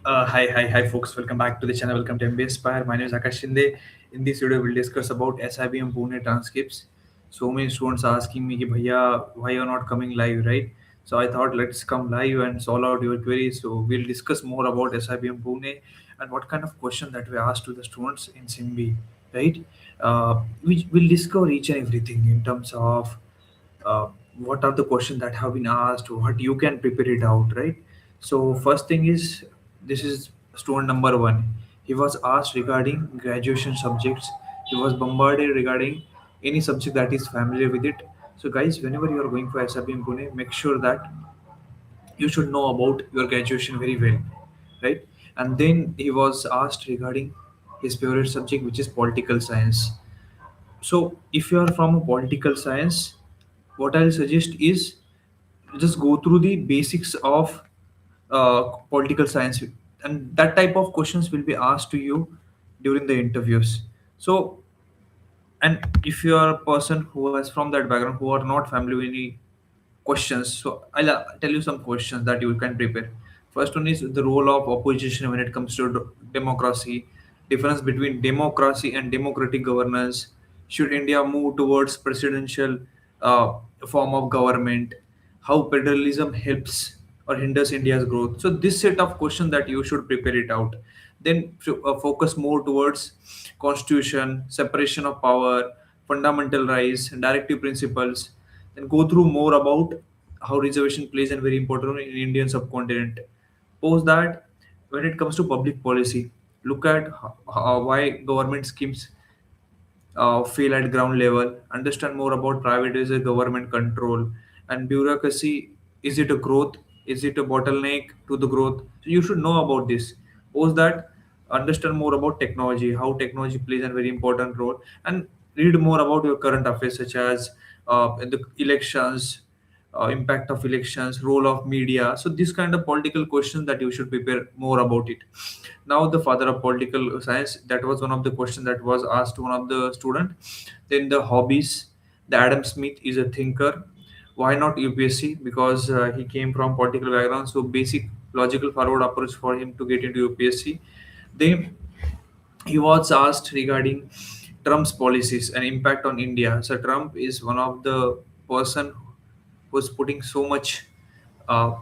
Hi, folks. Welcome back to the channel. Welcome to MB Aspire. My name is Akash Shinde. In this video, we'll discuss about SIBM Pune transcripts. So many students are asking me, कि भैया, why you're not coming live, right? So I thought let's come live and solve out your queries. So we'll discuss more about SIBM Pune and what kind of question that we asked to the students in SIMB, right? We will discover each and everything in terms of uh, what are the questions that have been asked, what you can prepare it out, right? So first thing is, this is student number one. He was asked regarding graduation subjects. He was bombarded regarding any subject that is familiar with it. So guys, whenever you are going for SIBM Pune, make sure that you should know about your graduation very well, right? And then he was asked regarding his favorite subject, which is political science. So if you are from a political science, what I'll suggest is just go through the basics of political science, and that type of questions will be asked to you during the interviews. So, and if you are a person who is from that background who are not familiar with any questions, so I'll tell you some questions that you can prepare. First one is the role of opposition when it comes to democracy, difference between democracy and democratic governance. Should India move towards presidential uh, form of government? How federalism helps or hinders India's growth? So this set of questions that you should prepare it out. Then focus more towards constitution, separation of power, fundamental rights, directive principles. Then go through more about how reservation plays a very important role in Indian subcontinent. Post that, when it comes to public policy, look at why government schemes fail at ground level, understand more about private versus government control, and bureaucracy. Is it a growth? Is it a bottleneck to the growth? So you should know about this. Post that, understand more about technology, how technology plays a very important role, and read more about your current affairs such as the elections, impact of elections, role of media. So this kind of political questions that you should prepare more about it. Now the father of political science, that was one of the questions that was asked to one of the student. Then the hobbies, the Adam Smith is a thinker. Why not UPSC? Because he came from political background, so basic logical forward approach for him to get into UPSC. Then he was asked regarding Trump's policies and impact on India. So Trump is one of the person who's putting so much uh,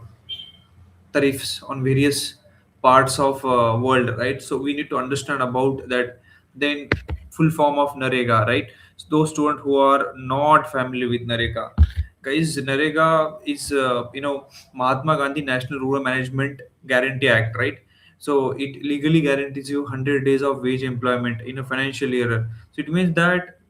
tariffs on various parts of world, right? So we need to understand about that. Then full form of Narega, right? So those students who are not familiar with Narega, guys, Narega is Mahatma Gandhi National Rural Management Guarantee Act, right? So it legally guarantees you 100 days of wage employment in a financial year. So it means that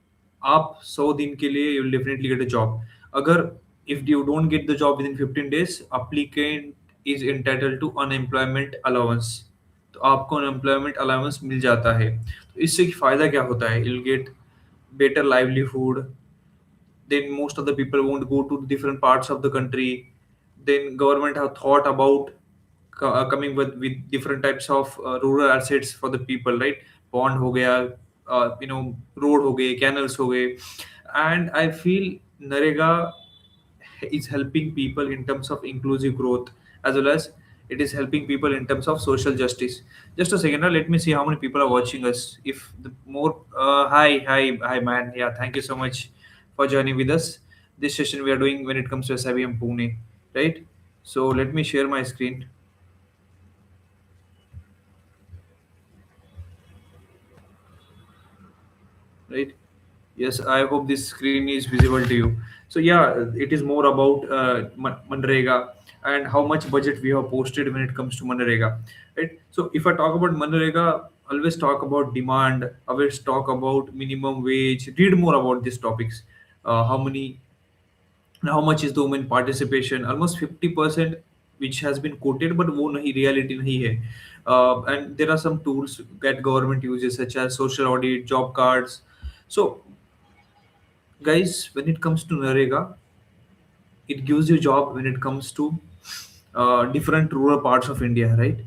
आप 100 दिन के लिए you will definitely get a job. अगर if you don't get the job within 15 days, applicant is entitled to unemployment allowance. तो आपको unemployment allowance मिल जाता है. तो इससे फायदा क्या होता है? You'll get better livelihood. Then most of the people won't go to different parts of the country. Then government have thought about coming with different types of rural assets for the people, right? Pond ho gaya, road ho gaye, canals ho gaye. And I feel Narega is helping people in terms of inclusive growth, as well as it is helping people in terms of social justice. Just a second, let me see how many people are watching us. If the more, hi, man. Yeah, thank you so much for joining with us. This session we are doing when it comes to SIBM Pune, right? So let me share my screen, right? Yes, I hope this screen is visible to you. So yeah, it is more about Manrega and how much budget we have posted when it comes to Manrega, right? So if I talk about Manrega, always talk about demand, always talk about minimum wage. Read more about these topics. How many, how much is the women participation? Almost 50%, which has been quoted, but वो नहीं reality नहीं है. And there are some tools that government uses such as social audit, job cards. So guys, when it comes to Narega, it gives you job when it comes to different rural parts of India, right?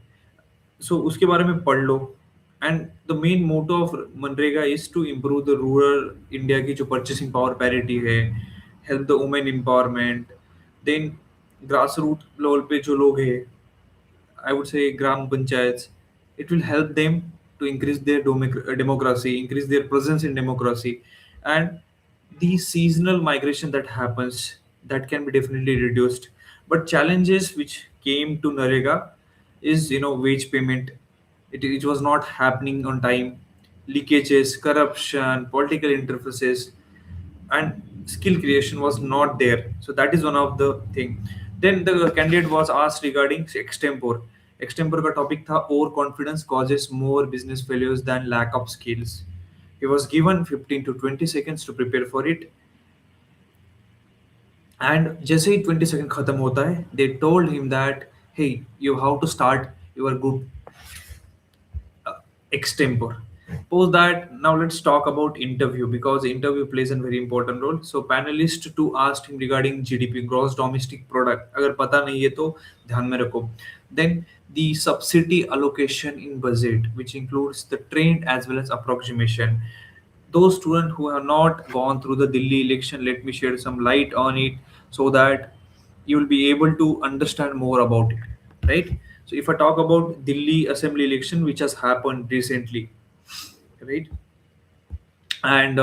So उसके बारे में पढ़ लो. And the main motto of MNREGA is to improve the rural India की जो purchasing power parity है, help the women empowerment. Then grassroots level पे जो लोग हैं, I would say gram panchayats. It will help them to increase their democracy, increase their presence in democracy, and the seasonal migration that happens, that can be definitely reduced. But challenges which came to Narega is, wage payment. It was not happening on time, leakages, corruption, political interfaces, and skill creation was not there. So that is one of the thing. Then the candidate was asked regarding extempore. Extempore का topic था overconfidence causes more business failures than lack of skills. He was given 15 to 20 seconds to prepare for it, and जैसे ही 20 second खत्म होता है, they told him that, hey, you have to start your good extempore. Post that, now let's talk about interview, because interview plays a very important role. So panelist two asked him regarding GDP, gross domestic product. अगर पता नहीं है तो ध्यान में रखो. Then the subsidy allocation in budget, which includes the trend as well as approximation. Those students who have not gone through the Delhi election, let me shed some light on it so that you will be able to understand more about it, right? So if I talk about Delhi assembly election, which has happened recently, right? And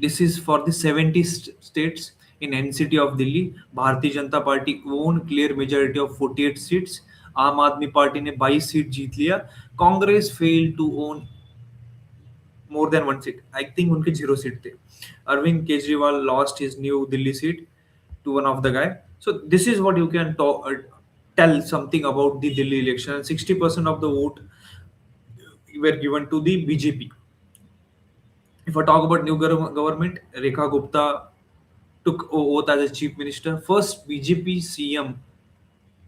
this is for the 70 states in NCT of Delhi. Bharatiya Janata Party won clear majority of 48 seats. आम आदमी party ने 22 seat जीत लिया. Congress failed to own more than one seat. I think उनके 0 seat थे. Arvind Kejriwal lost his new Delhi seat to one of the guy. So this is what you can tell something about the Delhi election. 60% of the vote were given to the BJP. If I talk about new government, Rekha Gupta took oath as a chief minister, first BJP CM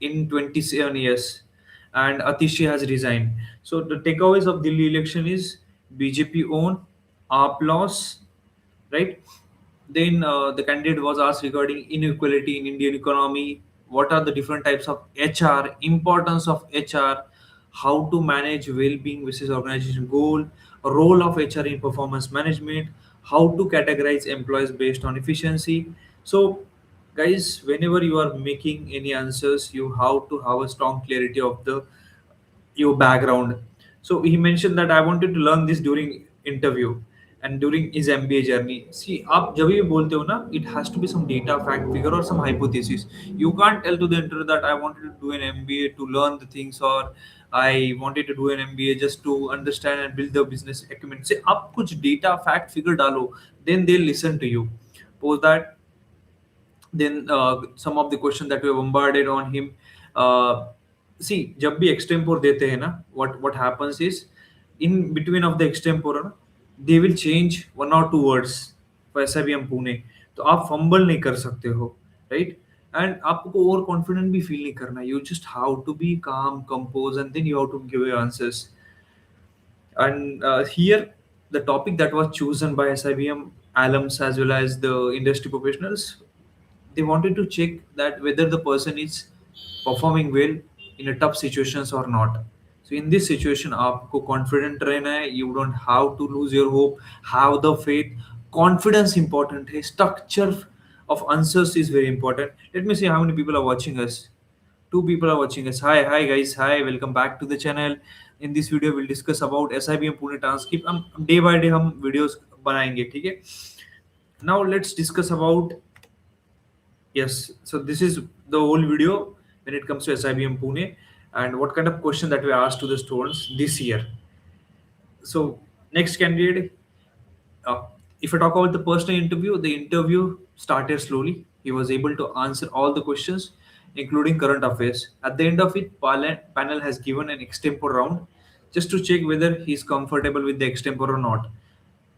in 27 years, and Atishi has resigned. So the takeaways of Delhi election is BJP own, AAP loss, right? Then the candidate was asked regarding inequality in Indian economy. What are the different types of HR? Importance of HR? How to manage well-being versus organization goal? Role of HR in performance management? How to categorize employees based on efficiency? So, guys, whenever you are making any answers, you have to have a strong clarity of the your background. So he mentioned that I wanted to learn this during interview and during his MBA journey. See, आप जब भी बोलते हो ना, it has to be some data, fact, figure, or some hypothesis. You can't tell to the interviewer that I wanted to do an MBA to learn the things, or I wanted to do an MBA just to understand and build the business acumen. See, आप कुछ data, fact, figure डालो, then they'll listen to you. Post that. Then some of the questions that were bombarded on him. uh, See, जब भी extempore देते हैं ना, what happens is, in between of the extempore ना, they will change one or two words for SIBM Pune. तो आप fumble नहीं कर सकते हो, right? And आपको ओवर कॉन्फिडेंट भी फील नहीं करना. You just have to be calm, compose, and then you have to give your answers. And here, the topic that was chosen by SIBM alums as well as the industry professionals, they wanted to check that whether the person is performing well in a tough situations or not. So in this situation, आपको confident रहना है. You don't have to lose your hope. Have the faith. Confidence important है. Structure of answers is very important. Let me see how many people are watching us. Two people are watching us. Hi guys. Hi, welcome back to the channel. In this video, we'll discuss about SIBM Pune transcript. हम day by day हम videos बनाएंगे, ठीक है? Now let's discuss about, yes. So this is the whole video when it comes to SIBM Pune and what kind of question that we asked to the students this year. So next candidate, uh, if I talk about the personal interview, the interview started slowly. He was able to answer all the questions, including current affairs. At the end of it, panel has given an extempore round just to check whether he's comfortable with the extempore or not.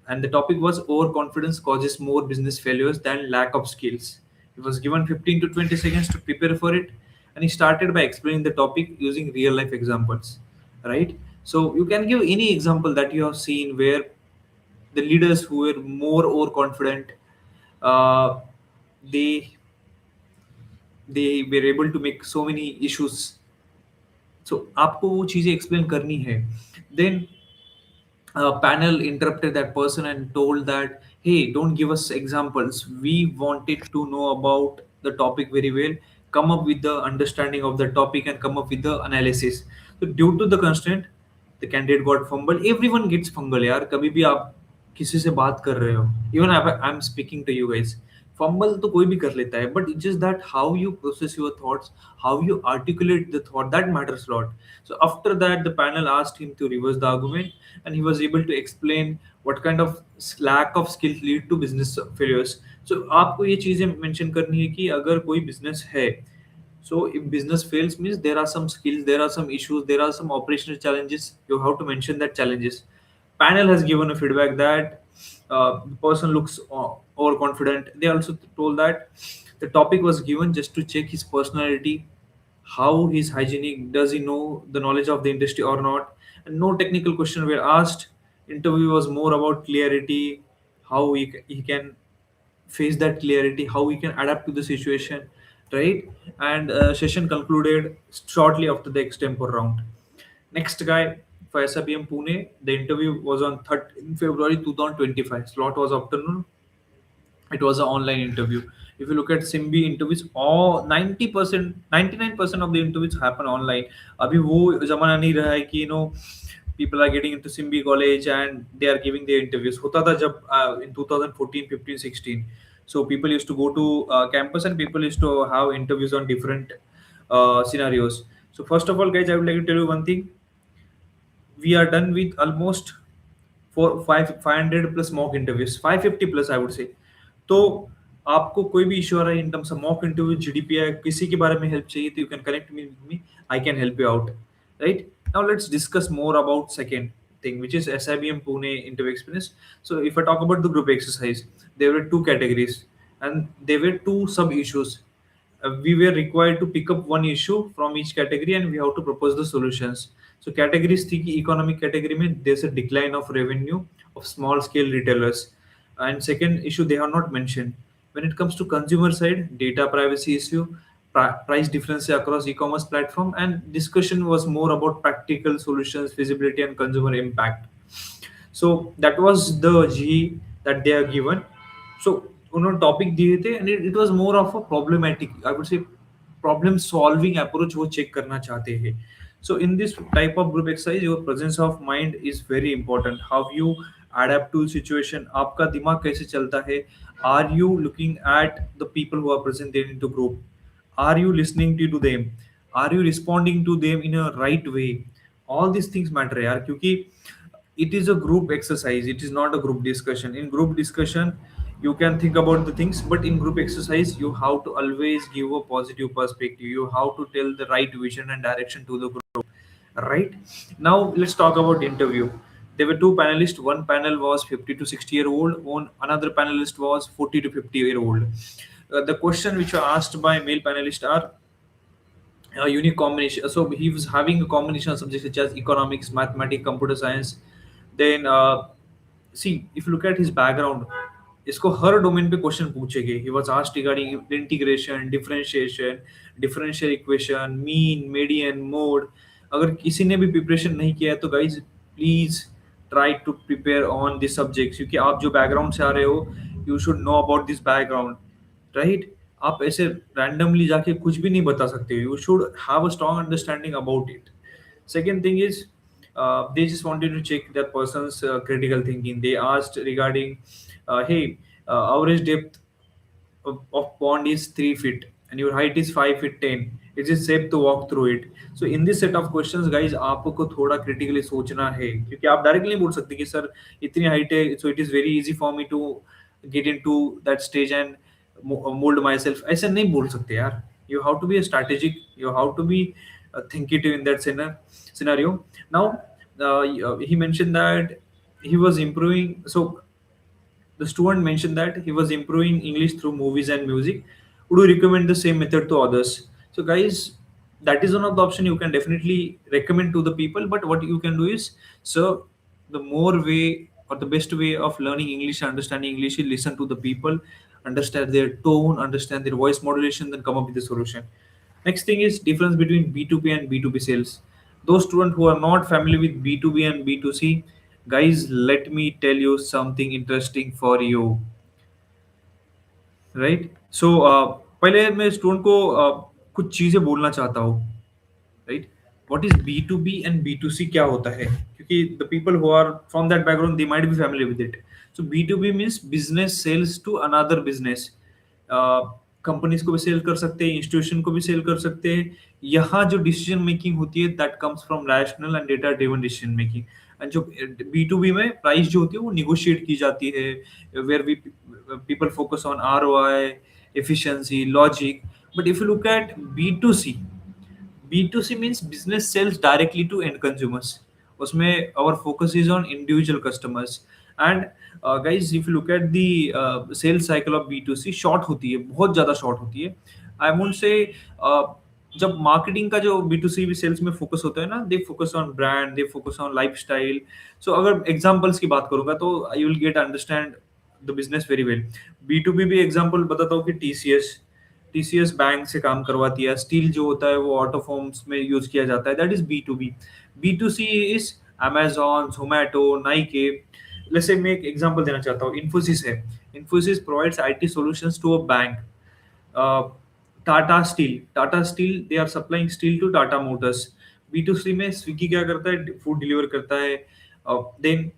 And the topic was overconfidence causes more business failures than lack of skills. He was given 15 to 20 seconds to prepare for it, and he started by explaining the topic using real life examples. Right? So you can give any example that you have seen where the leaders who were more overconfident, uh, they they were able to make so many issues. So आपको वो चीजें explain करनी है. Then panel interrupted that person and told that, hey, don't give us examples, we wanted to know about the topic very well, come up with the understanding of the topic and come up with the analysis. So due to the constraint, the candidate got fumbled. Everyone gets fumble यार, कभी भी आप किसी से बात कर रहे हो, even I am speaking to you guys, fumble तो कोई भी कर लेता है, but it's just that how you process your thoughts, how you articulate the thought, that matters a lot. So after that, the panel asked him to reverse the argument, and he was able to explain what kind of lack of skills lead to business failures. So आपको ये चीजें mention करनी है कि अगर कोई business है, so if business fails means there are some skills, there are some issues, there are some operational challenges, you have to mention that challenges. Panel has given a feedback that the person looks overconfident. They also told that the topic was given just to check his personality, how he's hygienic, does he know the knowledge of the industry or not, and no technical question were asked. Interview was more about clarity, how he can face that clarity, how he can adapt to the situation, right? And session concluded shortly after the extempore round. Next guy for SIBM Pune, the interview was on 3rd in February 2025. Slot was afternoon. It was an online interview. If you look at Simbi interviews, all 90%, 99% of the interviews happen online. अभी वो जमाना नहीं रहा है कि people are getting into Simbi college and they are giving their interviews. होता था जब in 2014, 15, 16. So people used to go to campus and people used to have interviews on different scenarios. So first of all, guys, I would like to tell you one thing. We are done with almost 500 plus mock interviews, 550 plus I would say. तो आपको कोई भी issue आ रहा है in terms of mock interview, GDPI, किसी के बारे में हेल्प चाहिए, तो you can connect me with me, I can help you out, right? Now let's discuss more about second thing, which is SIBM Pune interview experience. So if I talk about the group exercise, there were two categories and there were two sub issues. We were required to pick up one issue from each category and we have to propose the solutions. So categories थी कि economic category में there's a decline of revenue of small scale retailers, and second issue they have not mentioned. When it comes to consumer side, data privacy issue, price difference across e-commerce platform, and discussion was more about practical solutions, feasibility and consumer impact. So that was the G that they are given. So उन्होंने topic दिए थे and it was more of a problematic, I would say problem solving approach वो check करना चाहते हैं. So in this type of group exercise, your presence of mind is very important. How you adapt to situation, आपका दिमाग कैसे चलता है, are you looking at the people who are present there in the group, are you listening to them, are you responding to them in a right way. All these things matter यार, क्योंकि it is a group exercise, it is not a group discussion. In group discussion you can think about the things, but in group exercise you have to always give a positive perspective, you have to tell the right vision and direction to the group, right? Now let's talk about interview. There were two panelists. One panel was 50 to 60-year-old, one another panelist was 40 to 50-year-old. The question which were asked by male panelists are a unique combination. So he was having a combination of subjects such as economics, mathematics, computer science. Then see, if you look at his background, इसको हर domain पे question पूछेंगे. He was asked regarding integration, differentiation, differential equation, mean, median, mode. अगर किसी ने भी preparation नहीं किया है तो guys please try to prepare on this subject, क्योंकि आप जो बैकग्राउंड से आ रहे हो, you should know about this background, right? आप ऐसे रैंडमली जाके कुछ भी नहीं बता सकते. You should have a strong understanding about it. Second thing is, they just wanted to check that person's critical thinking. They asked regarding, hey, average depth of pond is 3 feet and your height is 5 feet 10. It is safe to walk through it. So in this set of questions, guys, आपको थोड़ा critically सोचना है, क्योंकि आप directly नहीं बोल सकते कि सर इतनी हाइट है, so it is very easy for me to get into that stage and mold myself. ऐसे नहीं बोल सकते यार. You have to be strategic. You have to be thinkative in that scenario. Now, he mentioned that he was improving. So the student mentioned that he was improving English through movies and music. Would you recommend the same method to others? So, guys, that is one of the option you can definitely recommend to the people. But what you can do is, so the more way or the best way of learning English and understanding English is listen to the people, understand their tone, understand their voice modulation, then come up with a solution. Next thing is difference between B2B and B2B sales. Those students who are not familiar with B2B and B2C, guys, let me tell you something interesting for you, right? So पहले मैं student को कुछ चीजें बोलना चाहता हूँ, right? What is B2B and B2C क्या होता है, क्योंकि the people who are from that background they might be familiar with it. So B2B means business sells to another business. Companies को भी सेल कर सकते हैं, इंस्टीट्यूशन को भी सेल कर सकते हैं. यहाँ जो डिसीजन मेकिंग होती है that comes from rational and data driven decision making. And जो B2B में प्राइस जो होती है वो निगोशिएट की जाती है, where we people focus on ROI, efficiency, logic. But if you look at B2C, B2C means business sells directly to end consumers. उसमें our focus is on individual customers. And guys, if you look at the sales cycle of B2C, short होती है, बहुत ज़्यादा short होती है. I won't say uh, जब marketing का जो B2C भी सेल्स में फोकस होता है ना, they focus on brand, they focus on lifestyle. So अगर एग्जांपल्स की बात करूंगा तो you will get understand the business very well. B2B भी एग्जांपल बताता हूँ कि टीसीएस बैंक से काम करवाती है. स्टील जो होता है वो ऑटो फॉर्म्स में यूज किया जाता है, that is B2B. B2C is Amazon, Zomato, Nike. जैसे मैं एक एग्जांपल देना चाहता हूँ, इन्फोसिस है. Infosys provides IT solutions to a bank. Tata Steel they are supplying steel to Tata Motors. B2C में स्विगी क्या करता है, फूड डिलीवर करता है. Then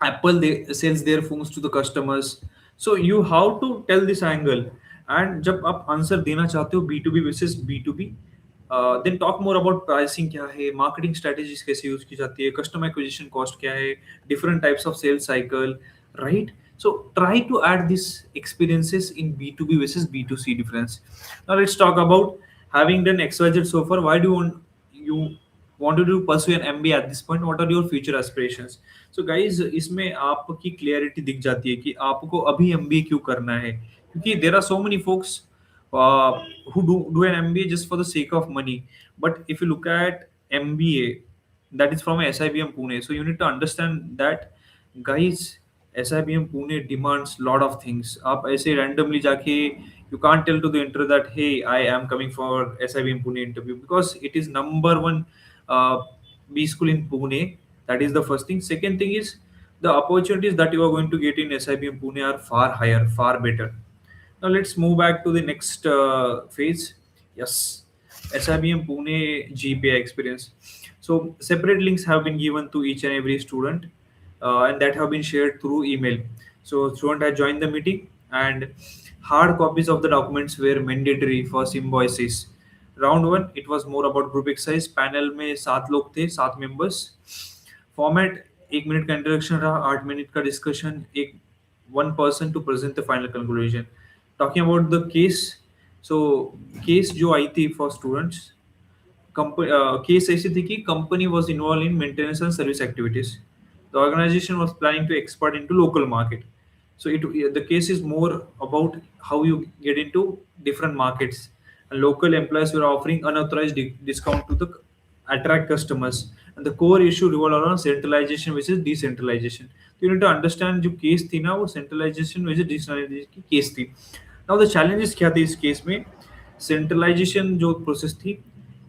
Apple they sells their phones to the customers. So you have to tell this angle. And जब आप answer देना चाहते हो B2B versus B2B, then talk more about pricing क्या है, marketing strategies कैसे यूज की जाती है, customer acquisition cost क्या है, different types of sales cycle, right? So try to add these experiences in B2B versus B2C difference. Now let's talk about, having done XYZ so far, why do you want to pursue an MBA at this point? What are your future aspirations? So guys, इसमें आपकी clarity दिख जाती है कि आपको अभी MBA क्यों करना है, क्योंकि there are so many folks uh, who do an MBA just for the sake of money. But if you look at MBA that is from SIBM Pune, so you need to understand that, guys, SIBM Pune demands lot of things. आप ऐसे randomly जाके you can't tell to the interviewer that hey, I am coming for SIBM Pune interview, because it is number one uh, B school in Pune. That is the first thing. Second thing is the opportunities that you are going to get in SIBM Pune are far higher, far better. Now let's move back to the next phase. Yes, SIBM Pune GPA experience. So separate links have been given to each and every student, and that have been shared through email. So student had joined the meeting, and hard copies of the documents were mandatory for symbiosis. Round one, it was more about group exercise. Panel में 7 members. Format 1 minute का introduction रहा, 8 minute का discussion, एक 1 person to present the final conclusion. Talking about the case. So case जो आई थी for students, case ऐसी थी कि company was involve in maintenance and service activities. The organisation was planning to expert into local market. So the case is more about how you get into different markets. And local employees were offering unauthorized discount to the attract customers. And the core issue revolved around centralization versus decentralization. So you need to understand जो case थी ना, वो centralization versus decentralization की case थी. Now the challenges क्या थे इस case में? Centralization जो process थी,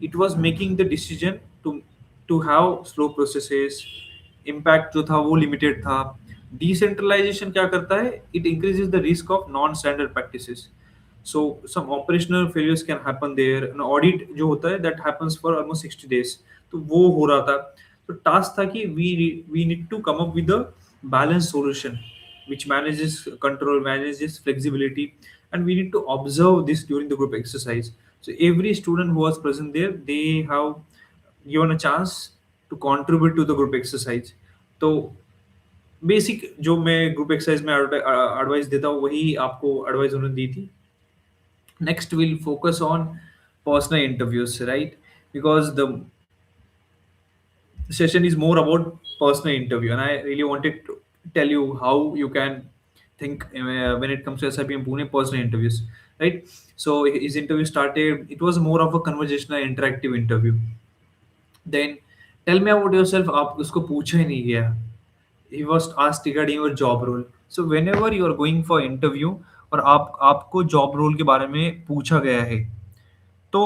it was making the decision to have slow processes. Impact जो था वो limited था. डिसेंट्रलाइजेशन क्या करता है, it increases the risk of non standard practices. So some operational failures can happen there. An audit जो होता है that happens for almost 60 days. तो वो हो रहा था. तो टास्क था कि we need to come up with a balance solution which manages control, manages flexibility, and we need to observe this during the group exercise. So every student who was present there, they have given a chance to contribute to the group exercise. तो basic जो मैं group exercise में advice देता हूँ वही आपको advice उन्होंने दी थी. Next will focus on personal interviews, right? Because the session is more about personal interview, and I really wanted to tell you how you can think when it comes to SIBM Pune personal interviews, right? So his interview started, it was more of a conversational interactive interview. Then tell me about yourself. आप उसको पूछा ही नहीं गया. He was asked regarding your job role. So whenever you are going for interview और आपको job role के बारे में पूछा गया है, तो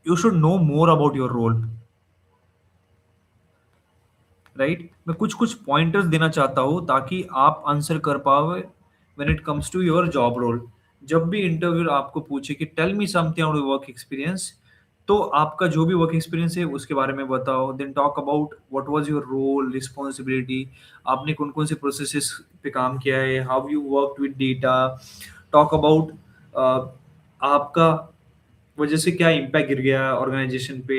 you should know more about your role, right? मैं कुछ कुछ पॉइंटर्स देना चाहता हूँ ताकि आप आंसर कर पाओ when it comes to your job role. जब भी इंटरव्यूअर आपको पूछे कि tell me something about work experience, तो आपका जो भी वर्क एक्सपीरियंस है उसके बारे में बताओ। Then talk about what was your role, responsibility, आपने कौन कौन से प्रोसेसेस पे काम किया है, how you work with data. Talk about आपका वजह से क्या इम्पैक्ट गिर गया ऑर्गेनाइजेशन पे,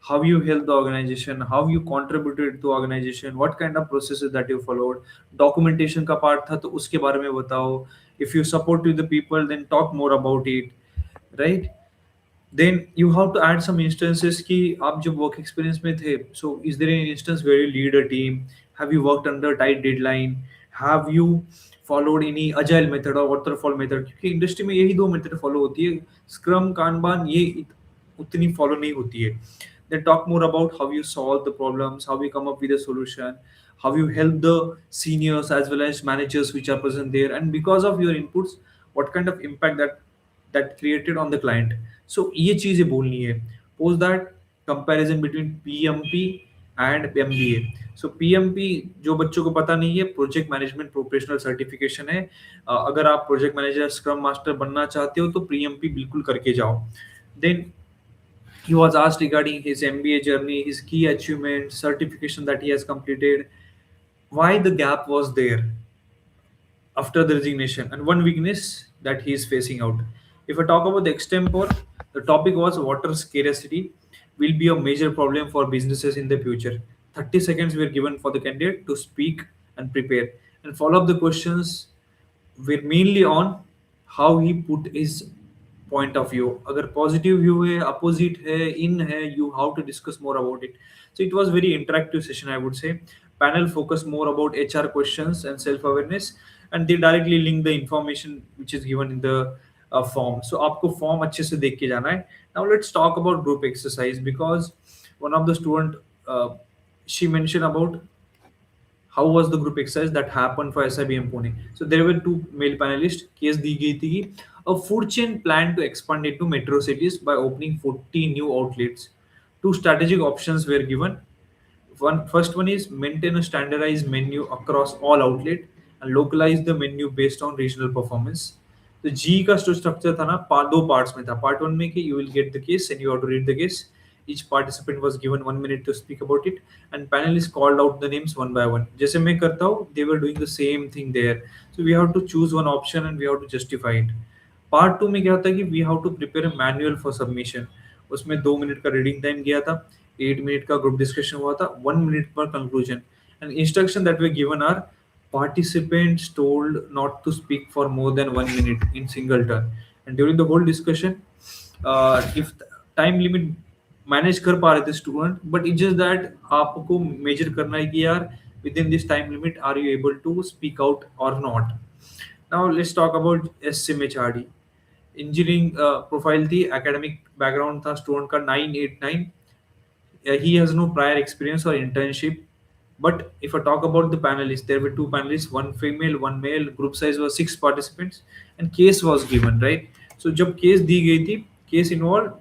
how you help the organisation, how you contributed to organisation, what kind of processes that you followed. Documentation का पार्ट था तो उसके बारे में बताओ। If you support to the people then talk more about it, right. Then you have to add some instances कि आप जब वर्क एक्सपीरियंस में थे, so is there any instance where you lead a team, have you worked under tight deadline, have you followed any agile method और waterfall method, क्योंकि industry में यही दो मेथड फॉलो होती है, स्क्रम कानबान ये उतनी फॉलो नहीं होती है। Then talk more about how you solve the problems, how you come up with a solution, how you help the seniors as well as managers which are present there, and because of your inputs, what kind of impact that created on the client. So ये चीजें बोलनी है। Post that comparison between PMP and MBA. So PMP जो बच्चों को पता नहीं है, प्रोजेक्ट मैनेजमेंट प्रोफेशनल सर्टिफिकेशन है। अगर आप प्रोजेक्ट मैनेजर स्क्रम मास्टर बनना चाहते हो तो PMP बिल्कुल करके जाओ। Then he was asked regarding his MBA journey, his key achievements, certification that he has completed, why the gap was there after the resignation, and one weakness that he is facing out. If I talk about the extempore, the topic was water scarcity will be a major problem for businesses in the future. 30 seconds were given for the candidate to speak and prepare, and follow up the questions were mainly on how he put his point of view. अगर positive view है, opposite है, in है, you how to discuss more about it. So it was very interactive session, I would say. Panel focused more about HR questions and self awareness, and they directly link the information which is given in the form. So आपको form अच्छे से देख के जाना है. Now let's talk about group exercise, because one of the student she mentioned about how was the group exercise that happened for SIBM Pune. So there were two male panelists. Case दी गई थी कि a food chain planned to expand into metro cities by opening 40 new outlets. Two strategic options were given. First one is maintain a standardized menu across all outlet and localize the menu based on regional performance. तो जी का जो structure था ना, दो parts में था। Part one में कि you will get the case and you have to read the case, each participant was given 1 minute to speak about it, and panelists called out the names one by one, जैसे मैं करता हूँ they were doing the same thing there. So we have to choose one option and we have to justify it. Part two में क्या होता है कि we have to prepare a manual for submission. उसमें 2 मिनट का reading time गया था, 8 minute का ग्रुप डिस्कशन हुआ था, 1 मिनट पर conclusion, and instruction that were given are participants told not to speak for more than 1 minute in single turn, and during the whole discussion if time limit manage कर पा रहे थे student, but it just that आपको measure करना है कि यार within this time limit are you able to speak out or not. Now let's talk about SCMHRD। Engineering profile थी, एकेडमिक बैकग्राउंड था स्टूडेंट का 989। He has no prior experience or internship. But if I talk about the panelists, there were two panelists, one female, one male. Group size was 6 participants, and case was given, right? So जब case दी गई थी, case involved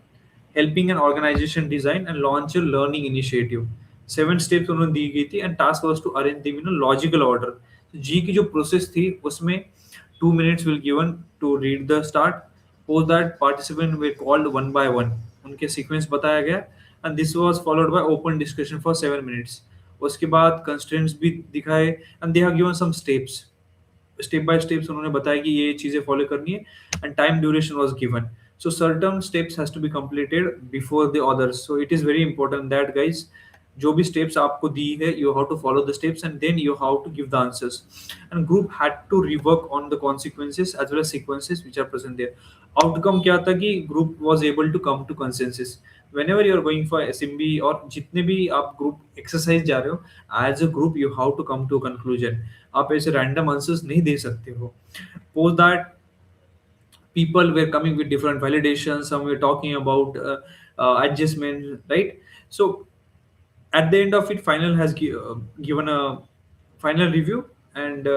helping an organization design and launch a learning initiative. 7 steps उन्होंने दी गई थी, and task was to arrange them in a logical order. So G की जो process थी उसमें 2 minutes will given to read the start. Post that participant were called one by one. उनके sequence बताया गया, and this was followed by open discussion for 7 minutes. उसके बाद constraints भी दिखाए, and they have given some steps, step by steps उन्होंने बताया कि ये चीजें फॉलो करनी है, and time duration was given. So certain steps has to be completed before the others. So it is very important that guys, जो भी steps आपको दी है, you have to follow the steps and then you have to give the answers. And group had to rework on the consequences as well as sequences which are present there. Outcome क्या था कि group was able to come to consensus. Whenever you are going for SMB और जितने भी आप group exercise जा रहे हो, as a group you have to come to a conclusion. आप ऐसे random answers नहीं दे सकते हो. Post that people were coming with different validations, some were talking about adjustment, right? So at the end of it, final has given a final review, and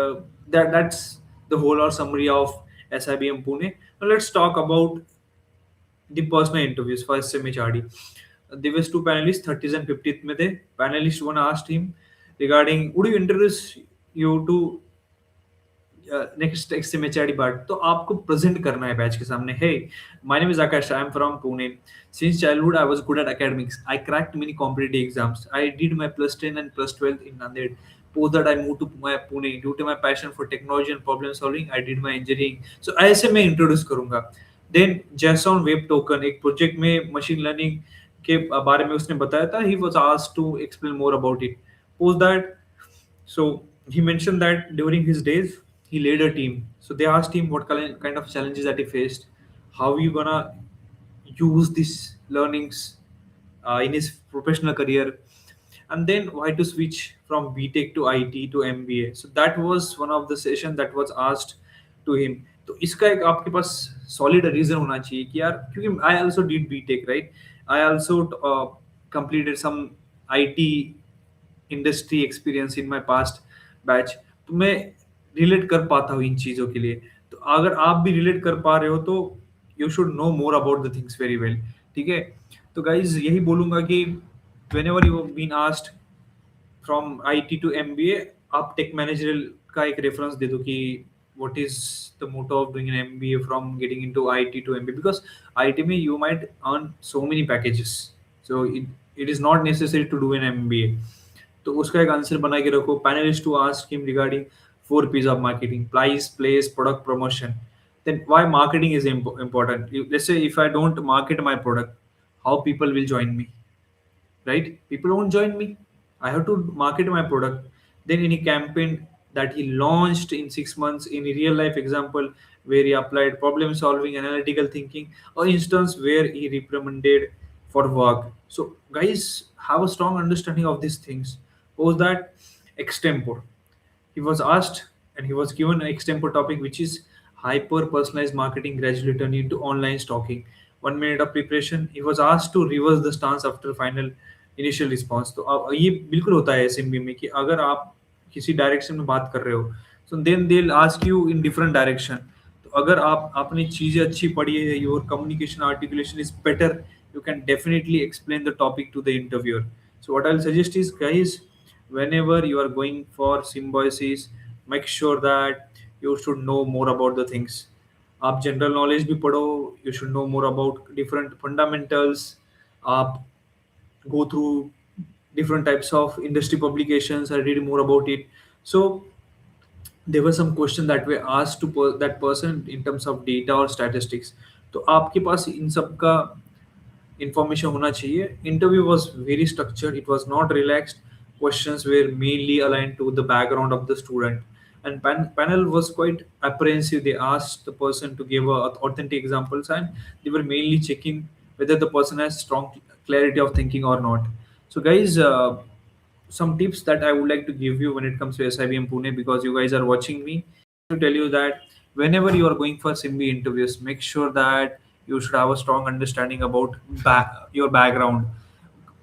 that's the whole or summary of SIBM Pune. Now let's talk about the personal interviews for SMHRD. There was two panelists, 30th and 50th में थे. Panelist one asked him regarding, would you introduce you to next XMHRD part, तो आपको present करना है batch के सामने, hey my name is Akash, I am from Pune, since childhood I was good at academics, I cracked many competitive exams, I did my plus 10 and plus 12 in Nanded, post that I moved to my Pune due to my passion for technology and problem solving, I did my engineering. So ऐसे मैं introduce करूंगा. Then JSON web token एक project में machine learning के बारे में उसने बताया था, he was asked to explain more about it. Post that, so he mentioned that during his days, he led a team. So they asked him what kind of challenges that he faced, how you gonna use these learnings in his professional career, and then why to switch from BTech to IT to MBA. So that was one of the session that was asked to him. तो इसका एक आपके पास solid reason होना चाहिए कि यार, क्योंकि I also did BTech, right, I also completed some IT industry experience in my past batch, तो मैं रिलेट कर पाता हूँ इन चीज़ों के लिए. तो अगर आप भी रिलेट कर पा रहे हो तो you should know more about the things very well. ठीक है, तो गाइज यही बोलूंगा कि whenever you been asked from IT to MBA, आप टेक मैनेजरल का एक रेफरेंस दे दो कि what is the motto of doing an MBA from getting into IT to MBA, because IT में you might earn so many packages, so it is not necessary to do an MBA. तो उसका एक answer बना के रखो. Panelist to ask him regarding 4 P's of marketing: price, place, product, promotion. Then why marketing is important? Let's say if I don't market my product, how people will join me, right? People won't join me. I have to market my product. Then any campaign that he launched in 6 months, in a real life example where he applied problem solving, analytical thinking, or instance where he reprimanded for work. So guys have a strong understanding of these things. Post that extempore. He was asked and he was given an extempore topic, which is hyper personalized marketing gradually turned into online stalking. 1 minute of preparation. He was asked to reverse the stance after final initial response. तो ये बिल्कुल होता है SMB में कि अगर आप किसी डायरेक्शन में बात कर रहे हो, so then they will ask you in different direction. तो अगर आप आपने चीजें अच्छी पढ़ी है, your communication articulation is better, you can definitely explain the topic to the interviewer. So what I'll suggest is, guys, whenever you are going for symbiosis, make sure that you should know more about the things. आप general knowledge भी पढ़ो, you should know more about different fundamentals. आप go through different types of industry publications and read more about it. So there were some questions that were asked to that person in terms of data or statistics. तो आपके पास इन सब का information होना चाहिए. Interview was very structured. It was not relaxed. Questions were mainly aligned to the background of the student. And panel was quite apprehensive. They asked the person to give authentic examples, and they were mainly checking whether the person has strong clarity of thinking or not. So, guys, some tips that I would like to give you when it comes to SIBM Pune, because you guys are watching me, to tell you that whenever you are going for SIMB interviews, make sure that you should have a strong understanding about your background.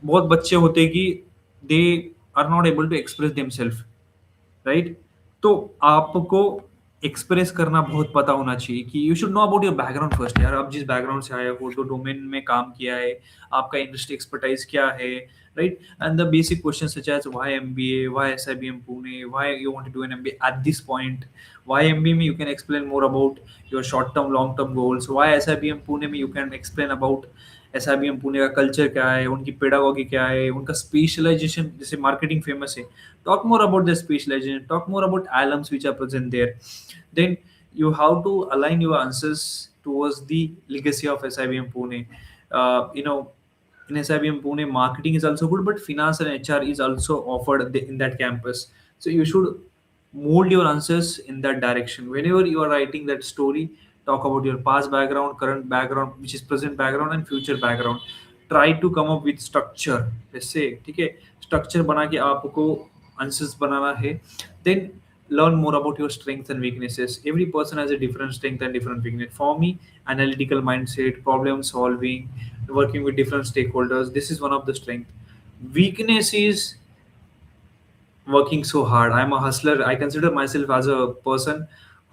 बहुत बच्चे होते हैं कि they are not able to express themselves, right? तो आपको express करना बहुत पता होना चाहिए कि you should know about your background first. यार, आप जिस बैकग्राउंड से आए हो, तो डोमेन में काम किया है, आपका इंडस्ट्री एक्सपर्टाइज क्या है, right? And the basic questions such as why MBA, why SIBM Pune, why you want to do an MBA at this point, why MBA you can explain more about your short term long term goals, why SIBM Pune you can explain about SIBM Pune का culture क्या है, उनकी pedagogy क्या है, उनका specialisation, जैसे marketing famous है, talk more about their specialization, talk more about alums which are present there. Then you have to align your answers towards the legacy of SIBM Pune. In SIBM Pune, marketing is also good, but finance and HR is also offered in that campus. So you should mold your answers in that direction. Whenever you are writing that story, talk about your past background, current background, which is present background, and future background. Try to come up with structure. जैसे ठीक है, structure बना के आपको answers बनाना है. Then learn more about your strengths and weaknesses. Every person has a different strength and different weakness. For me, analytical mindset, problem solving, working with different stakeholders, this is one of the strength. Weakness is working so hard. I'm a hustler. I consider myself as a person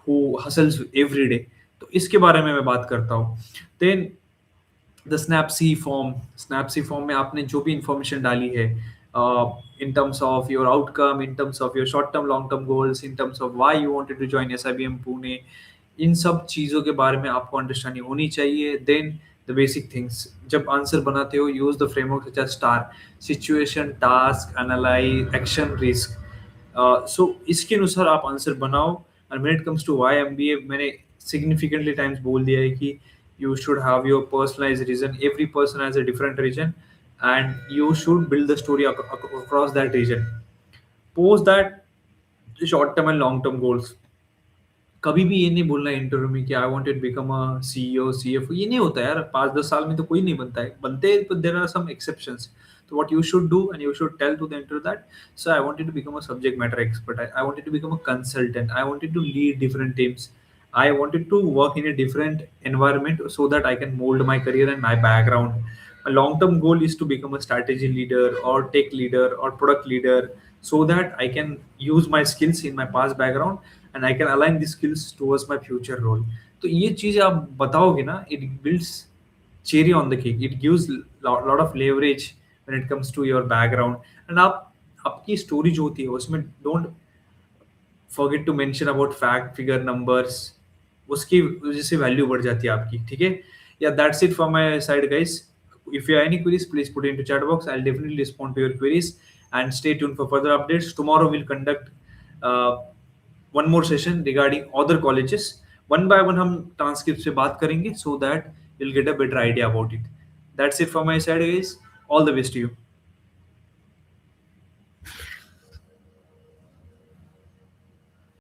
who hustles every day. तो इसके बारे में मैं बात करता हूँ. Then the snapsy form में आपने जो भी इंफॉर्मेशन डाली है, in terms of your outcome, in terms of your short term long term goals, in terms of why you wanted to join SIBM Pune. इन सब चीज़ों के बारे में आपको अंडरस्टैंडिंग होनी चाहिए. देन द बेसिक थिंग्स, जब आंसर बनाते हो use the framework such as STAR, situation, task, analyse, action, risk. So इसके अनुसार आप आंसर बनाओ. And when it comes to why MBA, मैंने सिग्निफिकेंटली टाइम्स बोल दिया है कि you should have your personalized reason. Every person has a different reason, and you should build the story across that region. Post that short term and long term goals. कभी भी ये नहीं बोलना interview में कि I wanted become a CEO, CFO. ये नहीं होता यार. 5-10 साल में तो कोई नहीं बनता है. बनते हैं, but there are some exceptions. So what you should do, and you should tell to the interviewer that, so I wanted to become a subject matter expert. I wanted to become a consultant. I wanted to lead different teams. I wanted to work in a different environment so that I can mold my career and my background. A long-term goal is to become a strategy leader or tech leader or product leader, so that I can use my skills in my past background and I can align these skills towards my future role. तो ये चीज़ आप बताओगे ना, it builds cherry on the cake. It gives lot of leverage when it comes to your background. And आप आपकी story जो होती है उसमें don't forget to mention about fact, figure, numbers. उसकी वजह से वैल्यू बढ़ जाती है आपकी. ठीक है. या that's it from my side guys. If you have any queries, please put it into chat box. I'll definitely respond to your queries, and stay tuned for further updates. Tomorrow we'll conduct uh, one more session regarding other colleges. One by one हम transcripts पे बात करेंगे, so that you'll get a better idea about it. That's it from my side guys. All the best to you.